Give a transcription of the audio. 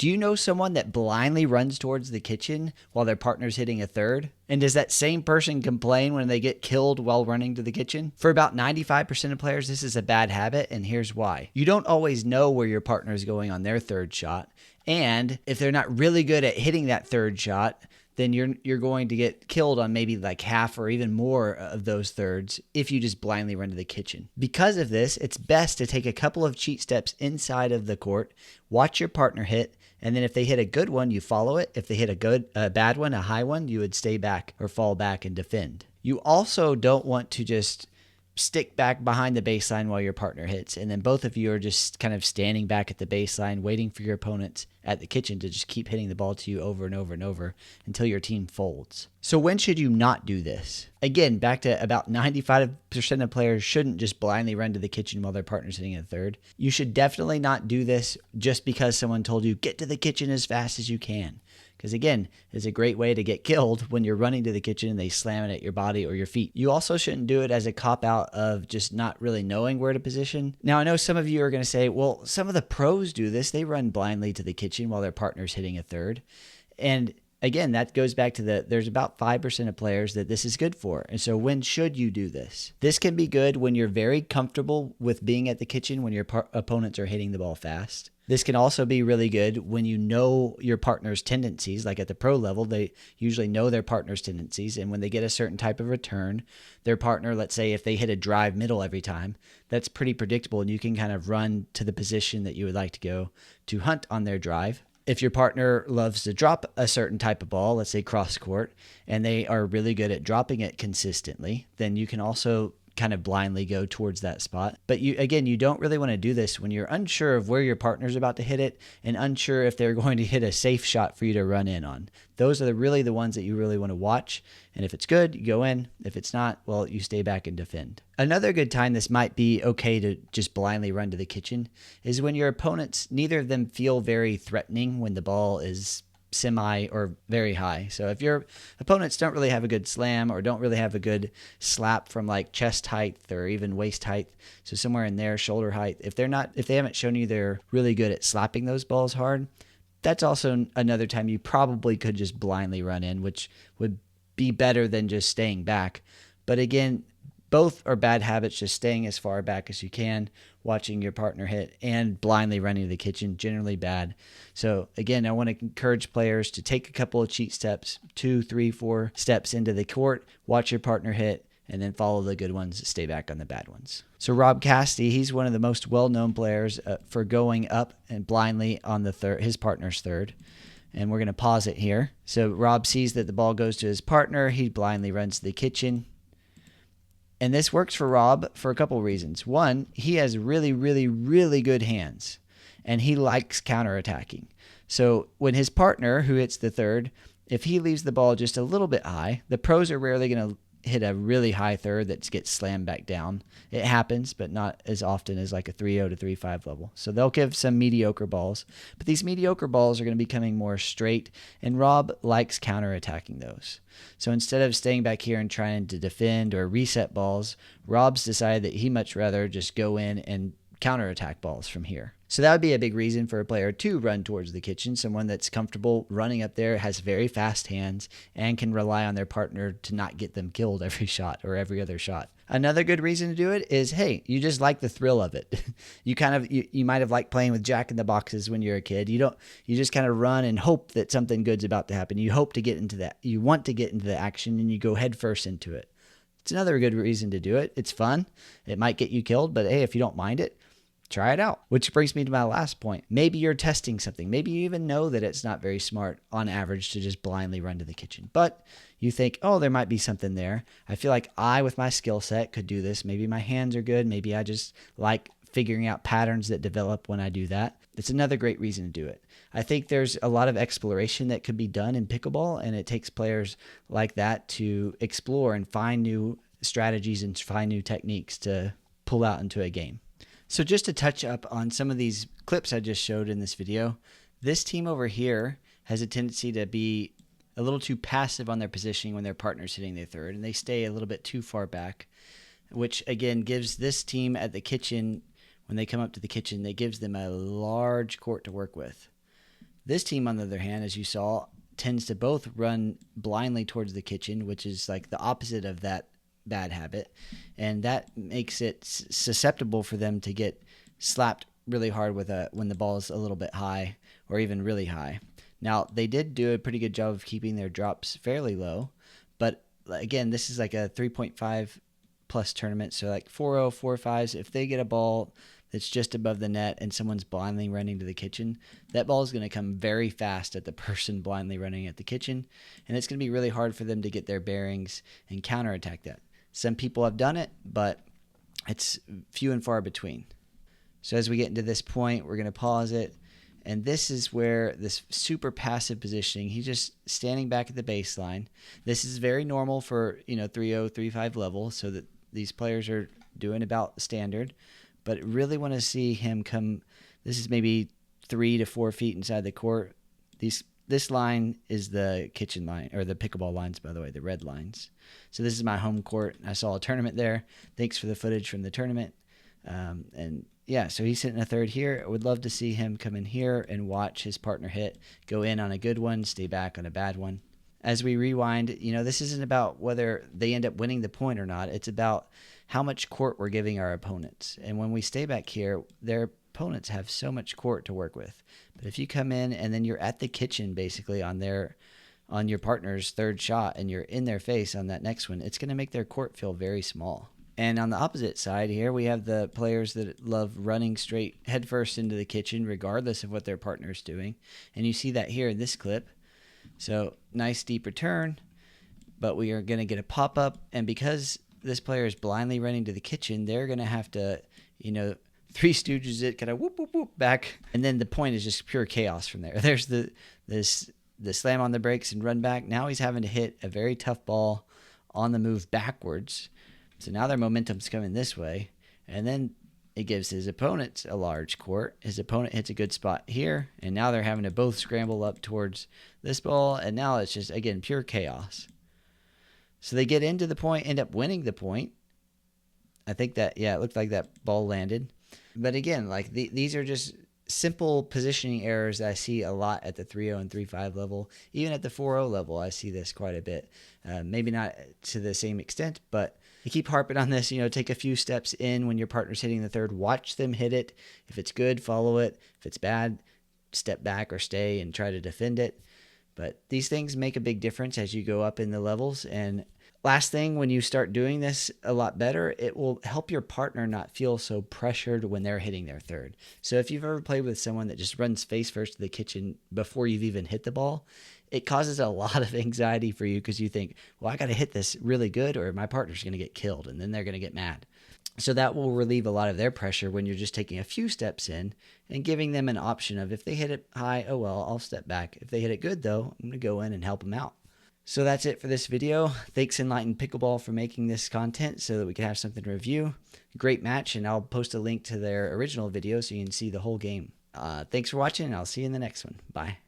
Do you know someone that blindly runs towards the kitchen while their partner's hitting a third? And does that same person complain when they get killed while running to the kitchen? For about 95% of players, this is a bad habit, and here's why. You don't always know where your partner is going on their third shot, and if they're not really good at hitting that third shot, then you're going to get killed on maybe like half or even more of those thirds if you just blindly run to the kitchen. Because of this, it's best to take a couple of cheat steps inside of the court, watch your partner hit, and then if they hit a good one, you follow it. If they hit a bad one, a high one, you would stay back or fall back and defend. You also don't want to just stick back behind the baseline while your partner hits, and then both of you are just kind of standing back at the baseline waiting for your opponents at the kitchen to just keep hitting the ball to you over and over and over until your team folds. So when should you not do this? Again, back to about 95% of players shouldn't just blindly run to the kitchen while their partner's hitting a third. You should definitely not do this just because someone told you get to the kitchen as fast as you can. Because again, it's a great way to get killed when you're running to the kitchen and they slam it at your body or your feet. You also shouldn't do it as a cop-out of just not really knowing where to position. Now, I know some of you are going to say, well, some of the pros do this. They run blindly to the kitchen while their partner's hitting a third. And again, that goes back to there's about 5% of players that this is good for. And so when should you do this? This can be good when you're very comfortable with being at the kitchen when your opponents are hitting the ball fast. This can also be really good when you know your partner's tendencies. Like at the pro level, they usually know their partner's tendencies. And when they get a certain type of return, their partner, let's say if they hit a drive middle every time, that's pretty predictable. And you can kind of run to the position that you would like to go to hunt on their drive. If your partner loves to drop a certain type of ball, let's say cross court, and they are really good at dropping it consistently, then you can also kind of blindly go towards that spot. But you don't really want to do this when you're unsure of where your partner's about to hit it and unsure if they're going to hit a safe shot for you to run in on. Those are really the ones that you really want to watch. And if it's good, you go in. If it's not, well, you stay back and defend. Another good time this might be okay to just blindly run to the kitchen is when your opponents, neither of them feel very threatening when the ball is semi or very high. So if your opponents don't really have a good slam or don't really have a good slap from like chest height or even waist height, so somewhere in there, shoulder height, if they haven't shown you they're really good at slapping those balls hard, that's also another time you probably could just blindly run in, which would be better than just staying back. But again, both are bad habits, just staying as far back as you can, watching your partner hit, and blindly running to the kitchen, generally bad. So again, I want to encourage players to take a couple of cheat steps, 2, 3, 4 steps into the court, watch your partner hit, and then follow the good ones, stay back on the bad ones. So Rob Cassidy, he's one of the most well-known players for going up and blindly on his partner's third. And we're going to pause it here. So Rob sees that the ball goes to his partner. He blindly runs to the kitchen. And this works for Rob for a couple of reasons. One, he has really, really, really good hands, and he likes counterattacking. So when his partner, who hits the third, if he leaves the ball just a little bit high, the pros are rarely going to hit a really high third that gets slammed back down. It happens, but not as often as like a 3-0 to 3-5 level. So they'll give some mediocre balls, but these mediocre balls are going to be coming more straight, and Rob likes counterattacking those. So instead of staying back here and trying to defend or reset balls, Rob's decided that he'd much rather just go in and counterattack balls from here. So that would be a big reason for a player to run towards the kitchen, someone that's comfortable running up there, has very fast hands, and can rely on their partner to not get them killed every shot or every other shot. Another good reason to do it is, hey, you just like the thrill of it. You might have liked playing with Jack in the Boxes when you're a kid. You just kind of run and hope that something good's about to happen. You hope to get into that. You want to get into the action, and you go head first into it. It's another good reason to do it. It's fun. It might get you killed, but hey, if you don't mind it, try it out. Which brings me to my last point. Maybe you're testing something. Maybe you even know that it's not very smart on average to just blindly run to the kitchen. But you think, oh, there might be something there. I feel like with my skill set, could do this. Maybe my hands are good. Maybe I just like figuring out patterns that develop when I do that. It's another great reason to do it. I think there's a lot of exploration that could be done in pickleball, and it takes players like that to explore and find new strategies and find new techniques to pull out into a game. So just to touch up on some of these clips I just showed in this video, this team over here has a tendency to be a little too passive on their positioning when their partner's hitting their third, and they stay a little bit too far back, which again gives this team at the kitchen, when they come up to the kitchen, it gives them a large court to work with. This team, on the other hand, as you saw, tends to both run blindly towards the kitchen, which is like the opposite of that bad habit. And that makes it susceptible for them to get slapped really hard with when the ball is a little bit high or even really high. Now, they did do a pretty good job of keeping their drops fairly low, but again, this is like a 3.5 plus tournament, so like 4-0, 4-5s. If they get a ball that's just above the net and someone's blindly running to the kitchen, that ball is going to come very fast at the person blindly running at the kitchen, and it's going to be really hard for them to get their bearings and counterattack that. Some people have done it, but it's few and far between. So as we get into this point, we're going to pause it. And this is where this super passive positioning, he's just standing back at the baseline. This is very normal for, 3-0, 3-5 level, so that these players are doing about standard. But really want to see him come, this is maybe 3 to 4 feet inside the court. This line is the kitchen line, or the pickleball lines, by the way, the red lines. So this is my home court. I saw a tournament there. Thanks for the footage from the tournament. And yeah, so he's hitting a third here. I would love to see him come in here and watch his partner hit, go in on a good one, stay back on a bad one. As we rewind, this isn't about whether they end up winning the point or not. It's about how much court we're giving our opponents. And when we stay back here, their opponents have so much court to work with. But if you come in and then you're at the kitchen basically on your partner's third shot and you're in their face on that next one, it's going to make their court feel very small. And on the opposite side here, we have the players that love running straight headfirst into the kitchen regardless of what their partner is doing. And you see that here in this clip. So nice deep return, but we are going to get a pop-up. And because this player is blindly running to the kitchen, they're going to have to, Three Stooges it, kind of whoop, whoop, whoop back. And then the point is just pure chaos from there. There's the slam on the brakes and run back. Now he's having to hit a very tough ball on the move backwards. So now their momentum's coming this way, and then it gives his opponent a large court. His opponent hits a good spot here, and now they're having to both scramble up towards this ball, and now it's just, again, pure chaos. So they get into the point, end up winning the point. I think that, it looked like that ball landed. But again, like these are just simple positioning errors that I see a lot at the 3-0 and 3-5 level. Even at the 4-0 level, I see this quite a bit. Maybe not to the same extent, but I keep harping on this, take a few steps in when your partner's hitting the third. Watch them hit it. If it's good, follow it. If it's bad, step back or stay and try to defend it. But these things make a big difference as you go up in the levels. And last thing, when you start doing this a lot better, it will help your partner not feel so pressured when they're hitting their third. So if you've ever played with someone that just runs face first to the kitchen before you've even hit the ball, it causes a lot of anxiety for you because you think, well, I got to hit this really good or my partner's going to get killed and then they're going to get mad. So that will relieve a lot of their pressure when you're just taking a few steps in and giving them an option of if they hit it high, oh well, I'll step back. If they hit it good though, I'm going to go in and help them out. So that's it for this video. Thanks Enlightened Pickleball for making this content so that we can have something to review. Great match, and I'll post a link to their original video so you can see the whole game. Thanks for watching, and I'll see you in the next one. Bye.